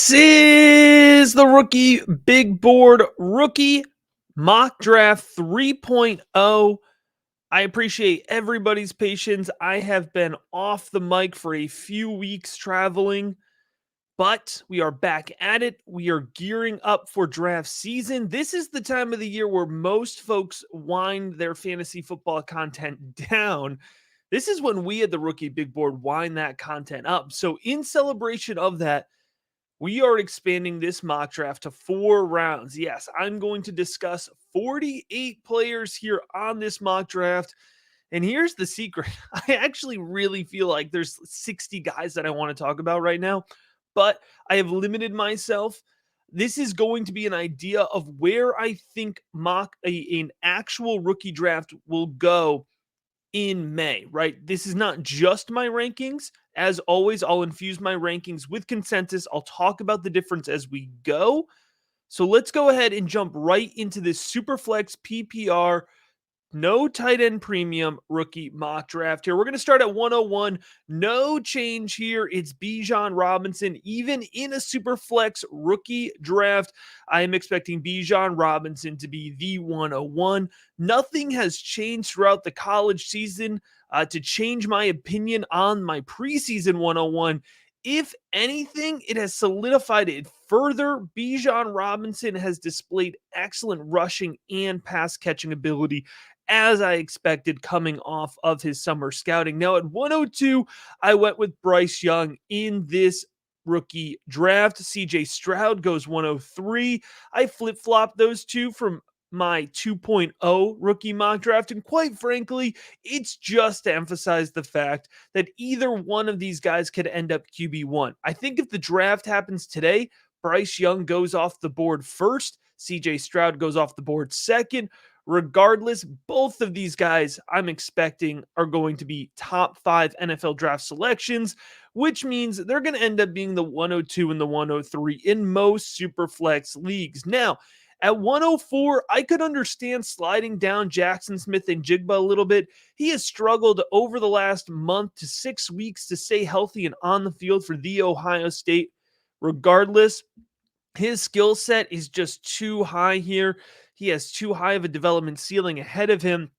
This is the Rookie Big Board Rookie Mock Draft 3.0. I appreciate everybody's patience. I have been off the mic for a few weeks traveling, but we are back at it. We are gearing up for draft season. This is the time of the year where most folks wind their fantasy football content down. This is when we at the Rookie Big Board wind that content up. So, in celebration of that, we are expanding this mock draft to 4 rounds. Yes, I'm going to discuss 48 players here on this mock draft. And here's the secret. I actually really feel like there's 60 guys that I want to talk about right now, but I have limited myself. This is going to be an idea of where I think an actual rookie draft will go in May, right? This is not just my rankings. As always, I'll infuse my rankings with consensus. I'll talk about the difference as we go. So let's go ahead and jump right into this Superflex PPR no tight end premium rookie mock draft here. We're going to start at 101. No change here. It's Bijan Robinson. Even in a super flex rookie draft, I am expecting Bijan Robinson to be the 101. Nothing has changed throughout the college season to change my opinion on my preseason 101. If anything, it has solidified it further. Bijan Robinson has displayed excellent rushing and pass catching ability as I expected coming off of his summer scouting. Now at 102, I went with Bryce Young in this rookie draft. CJ Stroud goes 103. I flip flopped those two from my 2.0 rookie mock draft. And quite frankly, it's just to emphasize the fact that either one of these guys could end up QB1. I think if the draft happens today, Bryce Young goes off the board first. CJ Stroud goes off the board second. Regardless, both of these guys I'm expecting are going to be top 5 NFL draft selections, which means they're going to end up being the 102 and the 103 in most super flex leagues. Now, at 104, I could understand sliding down Jackson Smith and Jigba a little bit. He has struggled over the last month to 6 weeks to stay healthy and on the field for the Ohio State. Regardless, his skill set is just too high here. He has too high of a development ceiling ahead of him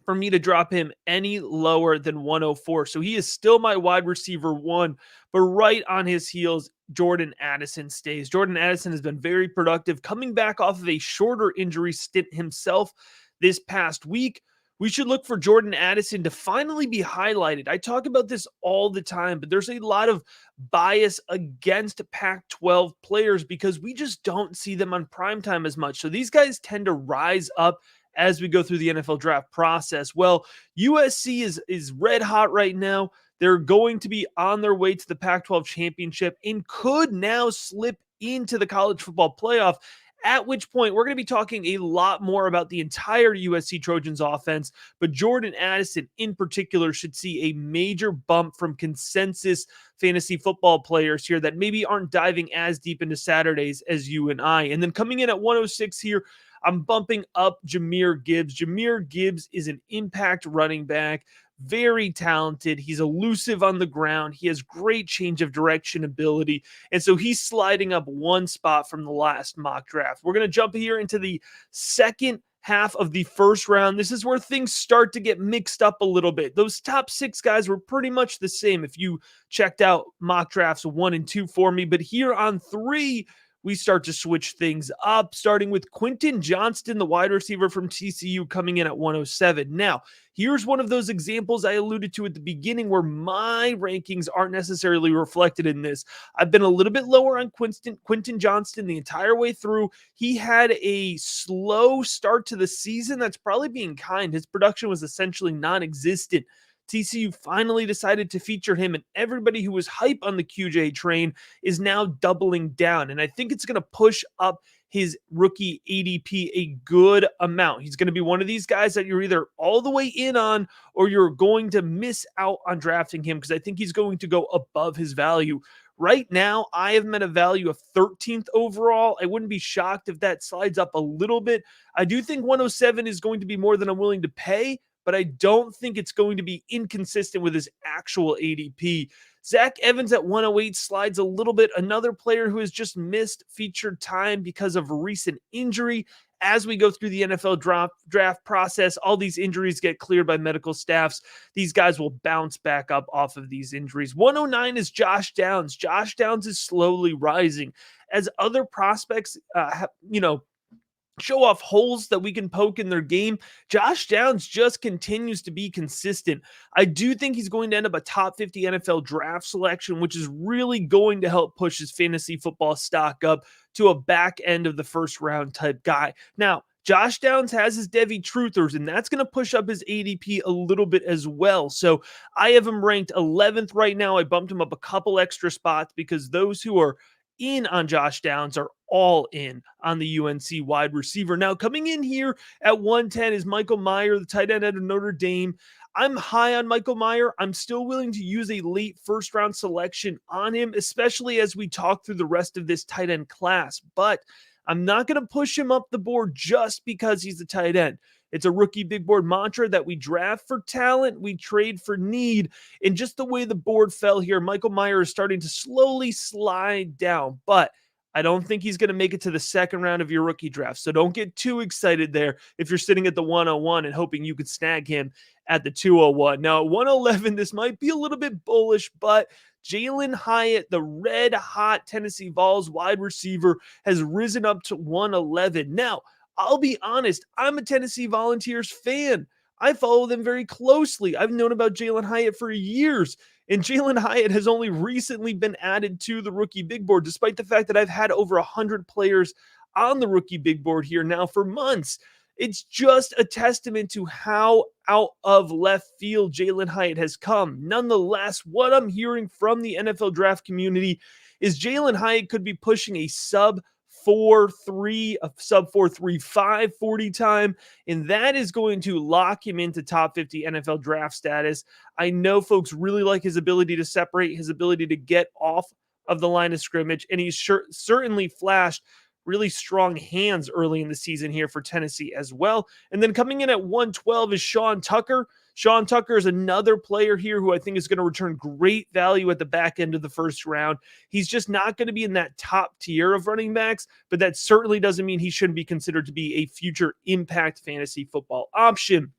for me to drop him any lower than 104. So he is still my wide receiver one, but right on his heels, Jordan Addison stays. Jordan Addison has been very productive, coming back off of a shorter injury stint himself this past week. We should look for Jordan Addison to finally be highlighted. I talk about this all the time, but there's a lot of bias against Pac 12 players because we just don't see them on primetime as much. So these guys tend to rise up as we go through the NFL draft process. Well, USC is red hot right now. They're going to be on their way to the Pac-12 championship and could now slip into the college football playoff. At which point, we're going to be talking a lot more about the entire USC Trojans offense, but Jordan Addison in particular should see a major bump from consensus fantasy football players here that maybe aren't diving as deep into Saturdays as you and I. And then coming in at 106 here, I'm bumping up Jahmyr Gibbs. Jahmyr Gibbs is an impact running back, very talented. He's elusive on the ground. He has great change of direction ability. And so he's sliding up one spot from the last mock draft. We're going to jump here into the second half of the first round. This is where things start to get mixed up a little bit. Those top 6 guys were pretty much the same if you checked out mock drafts 1 and 2 for me. But here on 3, we start to switch things up, starting with Quentin Johnston, the wide receiver from TCU, coming in at 107. Now, here's one of those examples I alluded to at the beginning where my rankings aren't necessarily reflected in this. I've been a little bit lower on Quentin Johnston the entire way through. He had a slow start to the season. That's probably being kind. His production was essentially non-existent. TCU finally decided to feature him, and everybody who was hype on the QJ train is now doubling down. And I think it's going to push up his rookie ADP a good amount. He's going to be one of these guys that you're either all the way in on or you're going to miss out on drafting him because I think he's going to go above his value. Right now, I have him at a value of 13th overall. I wouldn't be shocked if that slides up a little bit. I do think 107 is going to be more than I'm willing to pay, but I don't think it's going to be inconsistent with his actual ADP. Zach Evans at 108 slides a little bit. Another player who has just missed featured time because of recent injury. As we go through the NFL draft process, all these injuries get cleared by medical staffs. These guys will bounce back up off of these injuries. 109 is Josh Downs. Josh Downs is slowly rising as other prospects, show off holes that we can poke in their game. Josh Downs just continues to be consistent. I do think he's going to end up a top 50 NFL draft selection, which is really going to help push his fantasy football stock up to a back end of the first round type guy. Now, Josh Downs has his Devi Truthers, and that's going to push up his ADP a little bit as well. So I have him ranked 11th right now. I bumped him up a couple extra spots because those who are in on Josh Downs are all in on the UNC wide receiver. Now, coming in here at 110 is Michael Mayer, the tight end out of Notre Dame. I'm high on Michael Mayer. I'm still willing to use a late first round selection on him, especially as we talk through the rest of this tight end class. But I'm not going to push him up the board just because he's a tight end. It's a rookie big board mantra that we draft for talent, we trade for need. And just the way the board fell here, Michael Mayer is starting to slowly slide down. But I don't think he's going to make it to the second round of your rookie draft. So don't get too excited there if you're sitting at the 101 and hoping you could snag him at the 201. Now, at 111, this might be a little bit bullish, but Jalen Hyatt, the red hot Tennessee Vols wide receiver, has risen up to 111. Now, I'll be honest, I'm a Tennessee Volunteers fan. I follow them very closely. I've known about Jalen Hyatt for years, and Jalen Hyatt has only recently been added to the rookie big board, despite the fact that I've had over 100 players on the rookie big board here now for months. It's just a testament to how out of left field Jalen Hyatt has come. Nonetheless, what I'm hearing from the NFL draft community is Jalen Hyatt could be pushing a sub 4.3, a sub 4.35 40 time, and that is going to lock him into top 50 NFL draft status. I know folks really like his ability to separate, his ability to get off of the line of scrimmage, and he's certainly flashed really strong hands early in the season here for Tennessee as well. And then coming in at 112 is Sean Tucker. Sean Tucker is another player here who I think is going to return great value at the back end of the first round. He's just not going to be in that top tier of running backs, but that certainly doesn't mean he shouldn't be considered to be a future impact fantasy football option.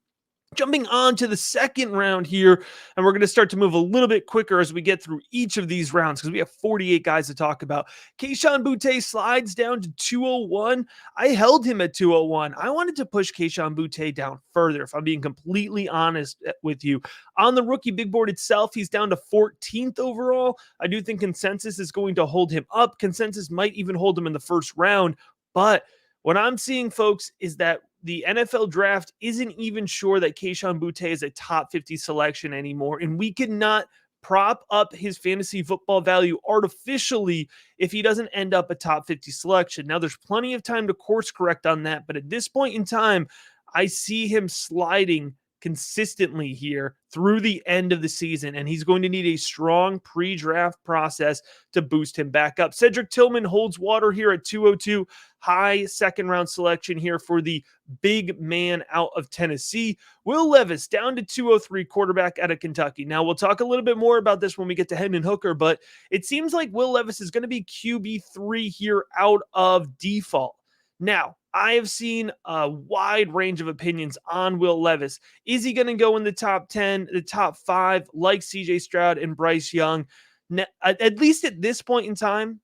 Jumping on to the second round here, and we're going to start to move a little bit quicker as we get through each of these rounds because we have 48 guys to talk about. Kayshon Boutte slides down to 201. I held him at 201. I wanted to push Kayshon Boutte down further, if I'm being completely honest with you. On the rookie big board itself, he's down to 14th overall. I do think consensus is going to hold him up. Consensus might even hold him in the first round, but what I'm seeing, folks, is that the NFL draft isn't even sure that Kayshon Boutte is a top 50 selection anymore, and we cannot prop up his fantasy football value artificially if he doesn't end up a top 50 selection. Now, there's plenty of time to course correct on that, but at this point in time, I see him sliding consistently here through the end of the season, and he's going to need a strong pre-draft process to boost him back up. Cedric Tillman holds water here at 202, high second round selection here for the big man out of Tennessee. Will Levis down to 203, quarterback out of Kentucky. Now, we'll talk a little bit more about this when we get to Hendon Hooker, but it seems like Will Levis is going to be QB3 here out of default. Now, I have seen a wide range of opinions on Will Levis. Is he going to go in the top 10, the top 5, like CJ Stroud and Bryce Young? Now, at least at this point in time,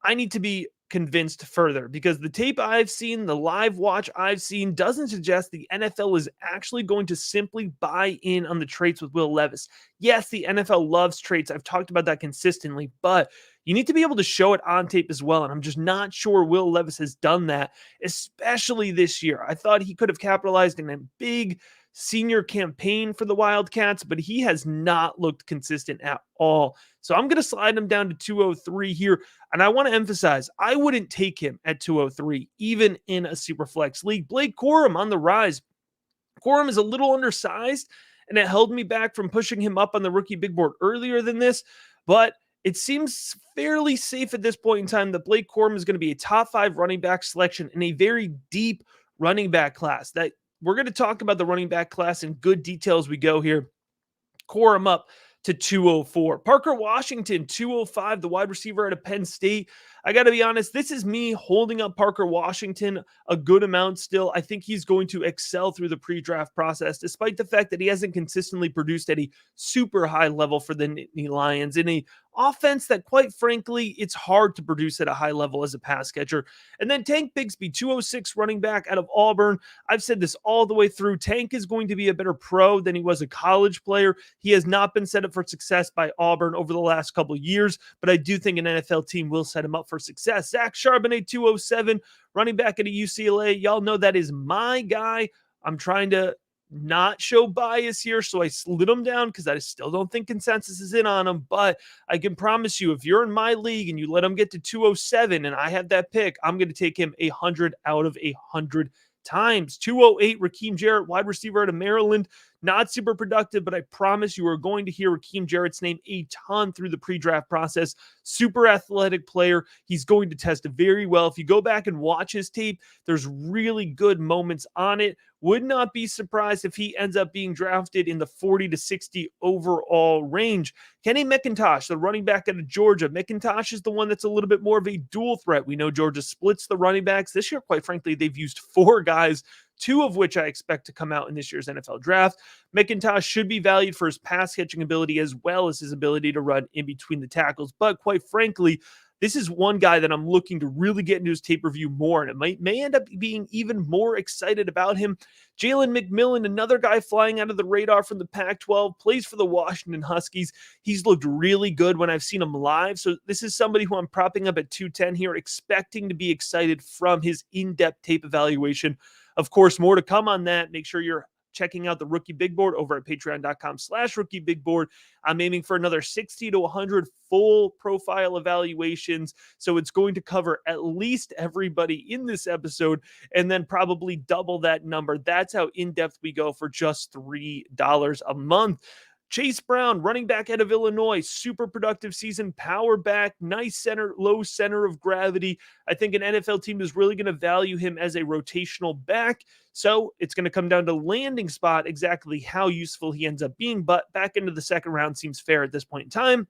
I need to be convinced further because the tape I've seen, the live watch I've seen doesn't suggest the NFL is actually going to simply buy in on the traits with Will Levis. Yes, the NFL loves traits. I've talked about that consistently, but you need to be able to show it on tape as well. And I'm just not sure Will Levis has done that, especially this year. I thought he could have capitalized in a big senior campaign for the Wildcats, but he has not looked consistent at all. So I'm going to slide him down to 203 here. And I want to emphasize, I wouldn't take him at 203, even in a super flex league. Blake Corum on the rise. Corum is a little undersized, and it held me back from pushing him up on the rookie big board earlier than this. But it seems fairly safe at this point in time that Blake Corum is going to be a top 5 running back selection in a very deep running back class. That we're going to talk about the running back class in good detail as we go here. Corum up to 204. Parker Washington, 205, the wide receiver out of Penn State. I got to be honest, this is me holding up Parker Washington a good amount still. I think he's going to excel through the pre-draft process, despite the fact that he hasn't consistently produced at a super high level for the Nittany Lions in a offense that, quite frankly, it's hard to produce at a high level as a pass catcher. And then Tank Bigsby, 206 running back out of Auburn. I've said this all the way through. Tank is going to be a better pro than he was a college player. He has not been set up for success by Auburn over the last couple of years, but I do think an NFL team will set him up for success. Zach Charbonnet, 207, running back at UCLA. Y'all know that is my guy. I'm trying to not show bias here, so I slid him down because I still don't think consensus is in on him. But I can promise you, if you're in my league and you let him get to 207 and I have that pick, I'm going to take him 100 out of 100 times. 208, Raheem Jarrett, wide receiver out of Maryland. Not super productive, but I promise you are going to hear Raheem Jarrett's name a ton through the pre-draft process. Super athletic player. He's going to test very well. If you go back and watch his tape, there's really good moments on it. Would not be surprised if he ends up being drafted in the 40 to 60 overall range. Kenny McIntosh, the running back out of Georgia. McIntosh is the one that's a little bit more of a dual threat. We know Georgia splits the running backs. This year, quite frankly, they've used 4 guys, 2 of which I expect to come out in this year's NFL draft. McIntosh should be valued for his pass catching ability as well as his ability to run in between the tackles. But quite frankly, this is one guy that I'm looking to really get into his tape review more, and it may end up being even more excited about him. Jalen McMillan, another guy flying out of the radar from the Pac-12, plays for the Washington Huskies. He's looked really good when I've seen him live, so this is somebody who I'm propping up at 210 here, expecting to be excited from his in-depth tape evaluation. Of course, more to come on that. Make sure you're checking out the Rookie Big Board over at patreon.com/Rookie Big Board. I'm aiming for another 60 to 100 full profile evaluations. So it's going to cover at least everybody in this episode and then probably double that number. That's how in-depth we go for just $3 a month. Chase Brown, running back out of Illinois, super productive season, power back, nice center, low center of gravity. I think an NFL team is really going to value him as a rotational back. So it's going to come down to landing spot, exactly how useful he ends up being. But back into the second round seems fair at this point in time.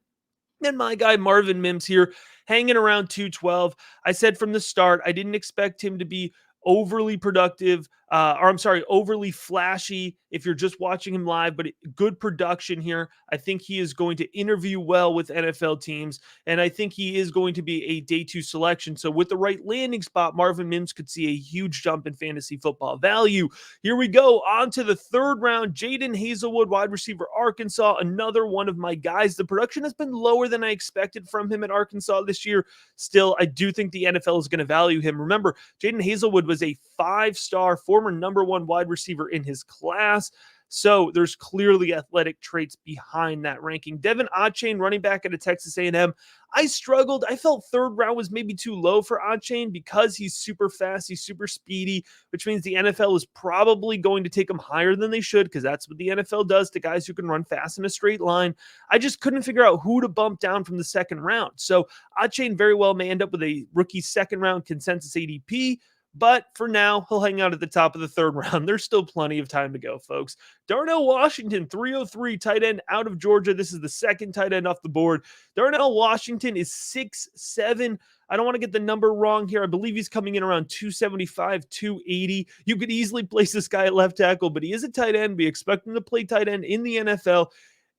And my guy Marvin Mims here, hanging around 212. I said from the start, I didn't expect him to be overly productive, overly flashy if you're just watching him live, but good production here. I think he is going to interview well with NFL teams, and I think he is going to be a day 2 selection. So with the right landing spot, Marvin Mims could see a huge jump in fantasy football value. Here we go on to the third round. Jaden Hazelwood, wide receiver, Arkansas, another one of my guys. The production has been lower than I expected from him at Arkansas this year. Still, I do think the NFL is going to value him. Remember, Jaden Hazelwood was a 5-star former number 1 wide receiver in his class. So there's clearly athletic traits behind that ranking. Devin Achane, running back at Texas A&M. I struggled. I felt third round was maybe too low for Achane because he's super fast. He's super speedy, which means the NFL is probably going to take him higher than they should because that's what the NFL does to guys who can run fast in a straight line. I just couldn't figure out who to bump down from the second round. So Achane very well may end up with a rookie second round consensus ADP. But for now, he'll hang out at the top of the third round. There's still plenty of time to go, folks. Darnell Washington, 303, tight end out of Georgia. This is the second tight end off the board. Darnell Washington is 6'7". I don't want to get the number wrong here. I believe he's coming in around 275, 280. You could easily place this guy at left tackle, but he is a tight end. We expect him to play tight end in the NFL.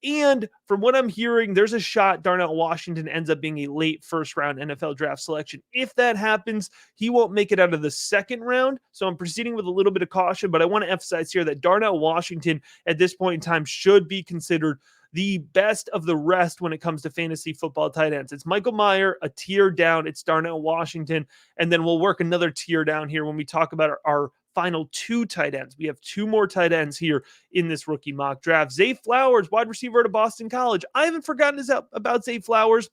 And from what I'm hearing, there's a shot Darnell Washington ends up being a late first round NFL draft selection. If that happens, he won't make it out of the second round. So I'm proceeding with a little bit of caution, but I want to emphasize here that Darnell Washington at this point in time should be considered the best of the rest when it comes to fantasy football tight ends. It's Michael Mayer, a tier down. It's Darnell Washington. And then we'll work another tier down here when we talk about our final 2 tight ends. We have 2 more tight ends here in this rookie mock draft. Zay Flowers, wide receiver at Boston College. I haven't forgotten about Zay Flowers.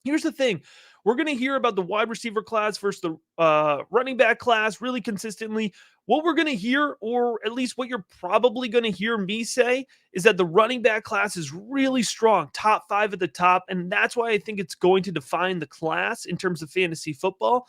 Here's the thing. We're going to hear about the wide receiver class versus the running back class really consistently. What we're going to hear, or at least what you're probably going to hear me say, is that the running back class is really strong, top 5 at the top, and that's why I think it's going to define the class in terms of fantasy football.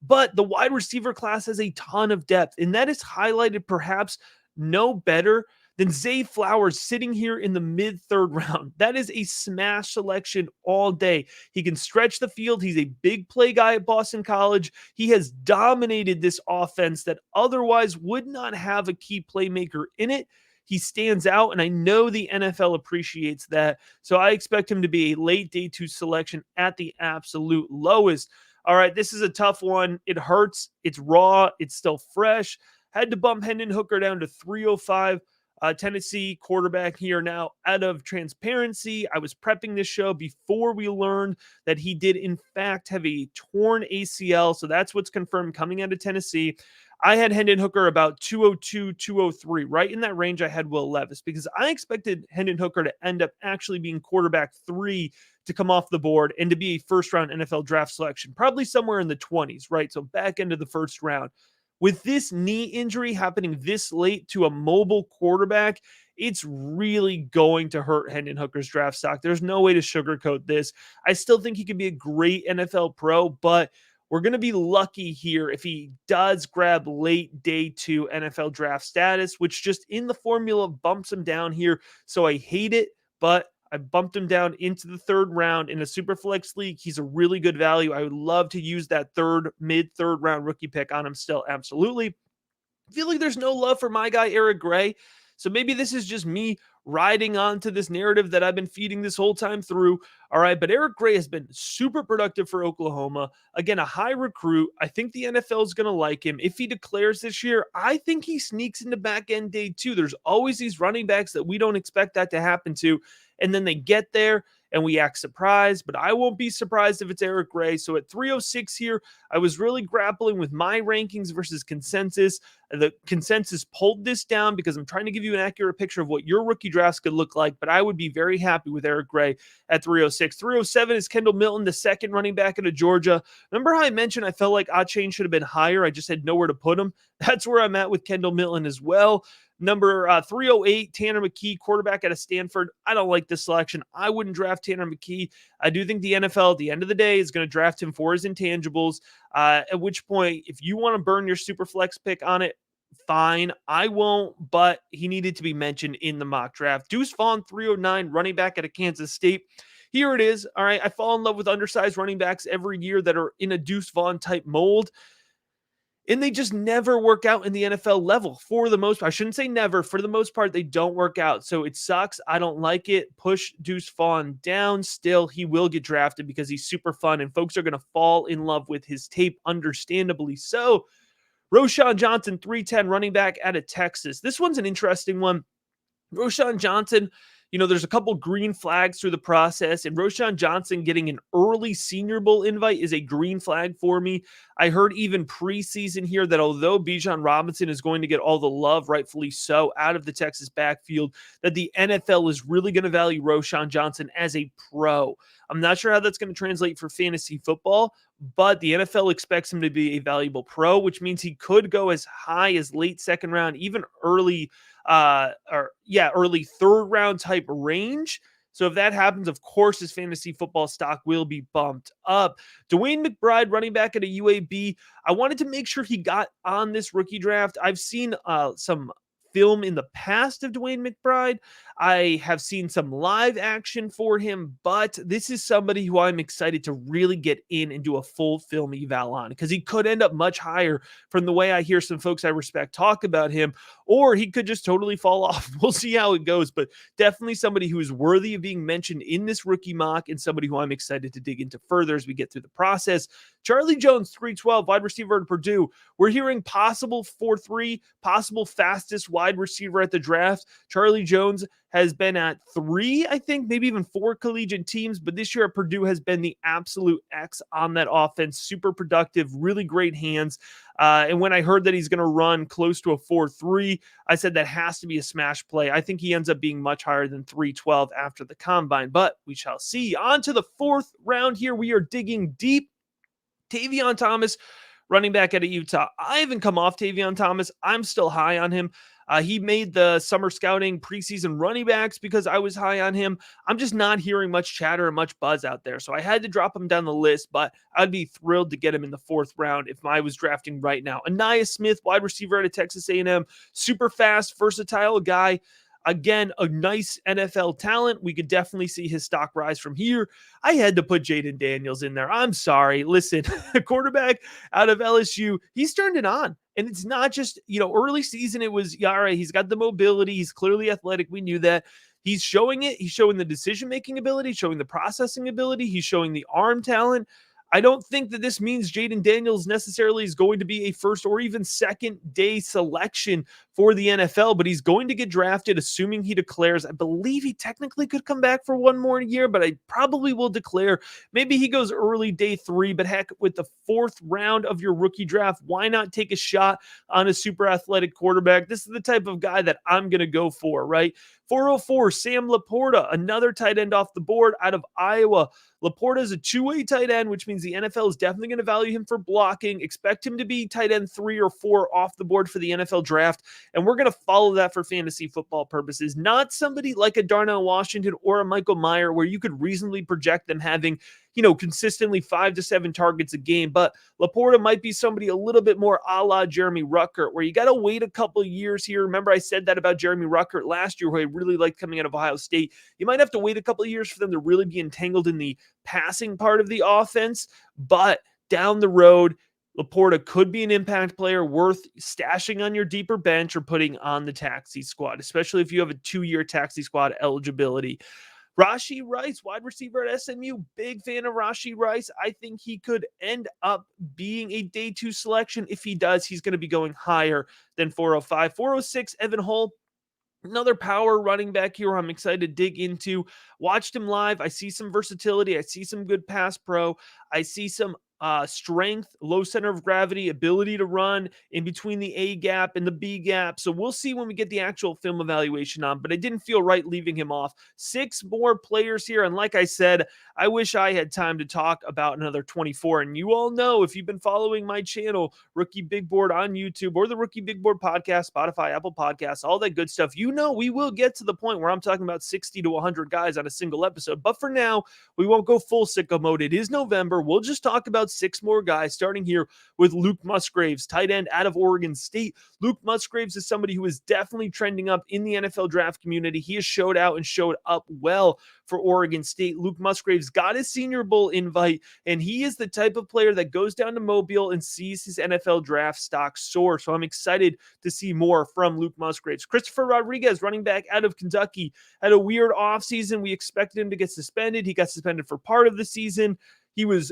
But the wide receiver class has a ton of depth, and that is highlighted perhaps no better Then Zay Flowers sitting here in the mid-third round. That is a smash selection all day. He can stretch the field. He's a big play guy at Boston College. He has dominated this offense that otherwise would not have a key playmaker in it. He stands out, and I know the NFL appreciates that. So I expect him to be a late day 2 selection at the absolute lowest. All right, this is a tough one. It hurts. It's raw. It's still fresh. Had to bump Hendon Hooker down to 305. Tennessee quarterback here now out of transparency. I was prepping this show before we learned that he did, in fact, have a torn ACL. So that's what's confirmed coming out of Tennessee. I had Hendon Hooker about 202, 203, right in that range. I had Will Levis because I expected Hendon Hooker to end up actually being quarterback 3 to come off the board and to be a first round NFL draft selection, probably somewhere in the 20s, right? So back end of the first round. With this knee injury happening this late to a mobile quarterback, it's really going to hurt Hendon Hooker's draft stock. There's no way to sugarcoat this. I still think he could be a great NFL pro, but we're going to be lucky here if he does grab late day 2 NFL draft status, which just in the formula bumps him down here. So I hate it, but I bumped him down into the 3rd round in a super flex league. He's a really good value. I would love to use that mid-third round rookie pick on him still. Absolutely. I feel like there's no love for my guy, Eric Gray. So maybe this is just me riding on to this narrative that I've been feeding this whole time through. All right. But Eric Gray has been super productive for Oklahoma. Again, a high recruit. I think the NFL is going to like him. If he declares this year, I think he sneaks into back end day 2. There's always these running backs that we don't expect that to happen to. And then they get there and we act surprised, but I won't be surprised if it's Eric Gray. So at 306 here, I was really grappling with my rankings versus consensus. The consensus pulled this down because I'm trying to give you an accurate picture of what your rookie drafts could look like, but I would be very happy with Eric Gray at 306. 307 is Kendall Milton, the second running back out of Georgia. Remember how I mentioned I felt like Achane should have been higher? I just had nowhere to put him. That's where I'm at with Kendall Milton as well. Number 308, Tanner McKee, quarterback out of Stanford. I don't like this selection. I wouldn't draft Tanner McKee. I do think the NFL, at the end of the day, is going to draft him for his intangibles, at which point, if you want to burn your super flex pick on it, fine. I won't, but he needed to be mentioned in the mock draft. Deuce Vaughn, 309, running back out of Kansas State. Here it is. All right, I fall in love with undersized running backs every year that are in a Deuce Vaughn type mold. And they just never work out in the NFL level for the most part. I shouldn't say never. For the most part, they don't work out. So it sucks. I don't like it. Push Deuce Vaughn down. Still, he will get drafted because he's super fun and folks are going to fall in love with his tape, understandably so. Roschon Johnson, 310 running back out of Texas. This one's an interesting one. Roschon Johnson, there's a couple green flags through the process, and Roschon Johnson getting an early Senior Bowl invite is a green flag for me. I heard even preseason here that although Bijan Robinson is going to get all the love, rightfully so, out of the Texas backfield, that the NFL is really going to value Roschon Johnson as a pro. I'm not sure how that's going to translate for fantasy football, but the NFL expects him to be a valuable pro, which means he could go as high as late 2nd round, even early 3rd round type range. So if that happens, of course, his fantasy football stock will be bumped up. DeWayne McBride, running back at a UAB. I wanted to make sure he got on this rookie draft. I've seen some film in the past of DeWayne McBride. I have seen some live action for him, but this is somebody who I'm excited to really get in and do a full film eval on because he could end up much higher from the way I hear some folks I respect talk about him, or he could just totally fall off. We'll see how it goes, but definitely somebody who is worthy of being mentioned in this rookie mock and somebody who I'm excited to dig into further as we get through the process. Charlie Jones, 312, wide receiver at Purdue. We're hearing possible 4-3, possible fastest wide receiver at the draft. Charlie Jones has been at 3, I think, maybe even 4 collegiate teams, but this year at Purdue has been the absolute X on that offense. Super productive, really great hands. And when I heard that he's going to run close to a 4-3, I said that has to be a smash play. I think he ends up being much higher than 312 after the combine, but we shall see. On to the 4th round here. We are digging deep. Tavion Thomas, running back out of Utah. I haven't come off Tavion Thomas. I'm still high on him. He made the summer scouting preseason running backs because I was high on him. I'm just not hearing much chatter and much buzz out there. So I had to drop him down the list, but I'd be thrilled to get him in the 4th round if I was drafting right now. Ainias Smith, wide receiver out of Texas A&M, super fast, versatile guy. Again, a nice NFL talent. We could definitely see his stock rise from here. I had to put Jaden Daniels in there. I'm sorry. Listen, quarterback out of LSU, he's turned it on. And it's not just, early season, it was, yeah, all right, he's got the mobility. He's clearly athletic. We knew that. He's showing it. He's showing the decision-making ability, showing the processing ability. He's showing the arm talent. I don't think that this means Jaden Daniels necessarily is going to be a first or even second day selection for the NFL, but he's going to get drafted, assuming he declares. I believe he technically could come back for one more year, but I probably will declare. Maybe he goes early day 3, but heck, with the 4th round of your rookie draft, why not take a shot on a super athletic quarterback? This is the type of guy that I'm going to go for, right? 404, Sam Laporta, another tight end off the board out of Iowa. Laporta is a two-way tight end, which means the NFL is definitely going to value him for blocking. Expect him to be tight end 3 or 4 off the board for the NFL draft, and we're going to follow that for fantasy football purposes. Not somebody like a Darnell Washington or a Michael Mayer where you could reasonably project them having, consistently 5 to 7 targets a game, but Laporta might be somebody a little bit more a la Jeremy Ruckert, where you got to wait a couple years here. Remember, I said that about Jeremy Ruckert last year, who I really liked coming out of Ohio State. You might have to wait a couple of years for them to really be entangled in the passing part of the offense, but down the road, Laporta could be an impact player worth stashing on your deeper bench or putting on the taxi squad, especially if you have a 2-year taxi squad eligibility. Rashee Rice, wide receiver at SMU, big fan of Rashee Rice. I think he could end up being a day 2 selection. If he does, he's going to be going higher than 405. 406, Evan Hull, another power running back here I'm excited to dig into. Watched him live. I see some versatility. I see some good pass pro. I see some strength, low center of gravity, ability to run in between the A gap and the B gap. So we'll see when we get the actual film evaluation on, but I didn't feel right leaving him off. 6 more players here. And like I said, I wish I had time to talk about another 24. And you all know, if you've been following my channel, Rookie Big Board on YouTube or the Rookie Big Board podcast, Spotify, Apple Podcasts, all that good stuff, we will get to the point where I'm talking about 60 to 100 guys on a single episode. But for now, we won't go full sicko mode. It is November. We'll just talk about 6 more guys, starting here with Luke Musgraves, tight end out of Oregon State. Luke Musgraves is somebody who is definitely trending up in the NFL draft community. He has showed out and showed up well for Oregon State. Luke Musgraves got his Senior Bowl invite, and he is the type of player that goes down to Mobile and sees his NFL draft stock soar. So I'm excited to see more from Luke Musgraves. Christopher Rodriguez, running back out of Kentucky, had a weird offseason. We expected him to get suspended. He got suspended for part of the season. He was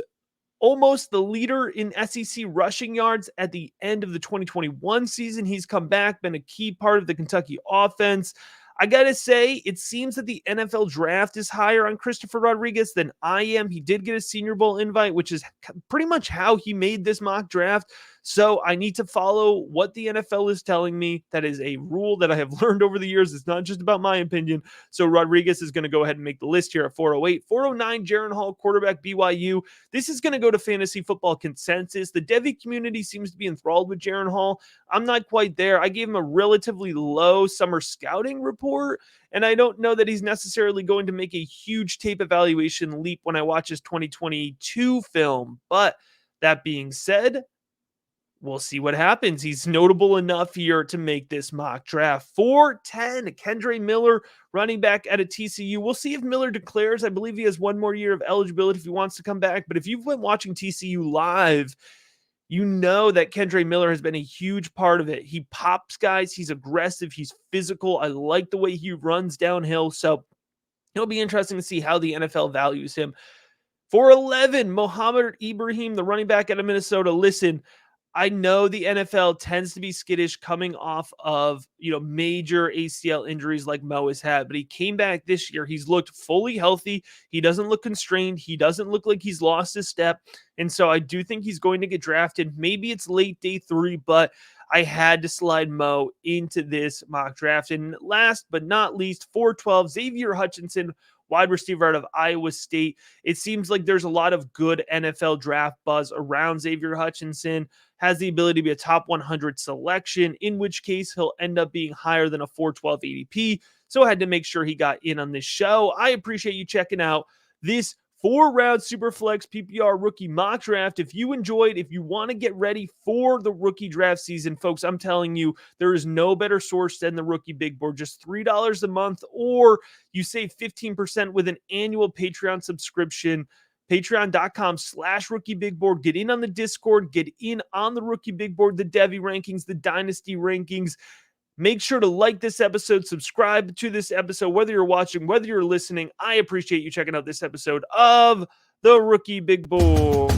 almost the leader in SEC rushing yards at the end of the 2021 season. He's come back, been a key part of the Kentucky offense. I got to say, it seems that the NFL draft is higher on Christopher Rodriguez than I am. He did get a Senior Bowl invite, which is pretty much how he made this mock draft. So I need to follow what the NFL is telling me. That is a rule that I have learned over the years. It's not just about my opinion. So Rodriguez is going to go ahead and make the list here at 408. 409, Jaren Hall, quarterback, BYU. This is going to go to fantasy football consensus. The Devy community seems to be enthralled with Jaren Hall. I'm not quite there. I gave him a relatively low summer scouting report, and I don't know that he's necessarily going to make a huge tape evaluation leap when I watch his 2022 film. But that being said, we'll see what happens. He's notable enough here to make this mock draft. 410, Kendre Miller, running back out of TCU. We'll see if Miller declares. I believe he has one more year of eligibility if he wants to come back. But if you've been watching TCU live, you know that Kendre Miller has been a huge part of it. He pops guys. He's aggressive. He's physical. I like the way he runs downhill. So it'll be interesting to see how the NFL values him. 411, Mohamed Ibrahim, the running back out of Minnesota. Listen, I know the NFL tends to be skittish coming off of, major ACL injuries like Mo has had, but he came back this year. He's looked fully healthy. He doesn't look constrained. He doesn't look like he's lost his step. And so I do think he's going to get drafted. Maybe it's late day 3, but I had to slide Mo into this mock draft. And last but not least, 412, Xavier Hutchinson, wide receiver out of Iowa State. It seems like there's a lot of good NFL draft buzz around Xavier Hutchinson. Has the ability to be a top 100 selection, in which case he'll end up being higher than a 412 ADP. So I had to make sure he got in on this show. I appreciate you checking out this 4-round Superflex PPR rookie mock draft. If you enjoyed, if you want to get ready for the rookie draft season, folks, I'm telling you, there is no better source than the Rookie Big Board. Just $3 a month, or you save 15% with an annual Patreon subscription. Patreon.com/Rookie Big Board. Get in on the Discord. Get in on the Rookie Big Board, the Devy rankings, the Dynasty rankings. Make sure to like this episode, subscribe to this episode, whether you're watching, whether you're listening. I appreciate you checking out this episode of the Rookie Big Board.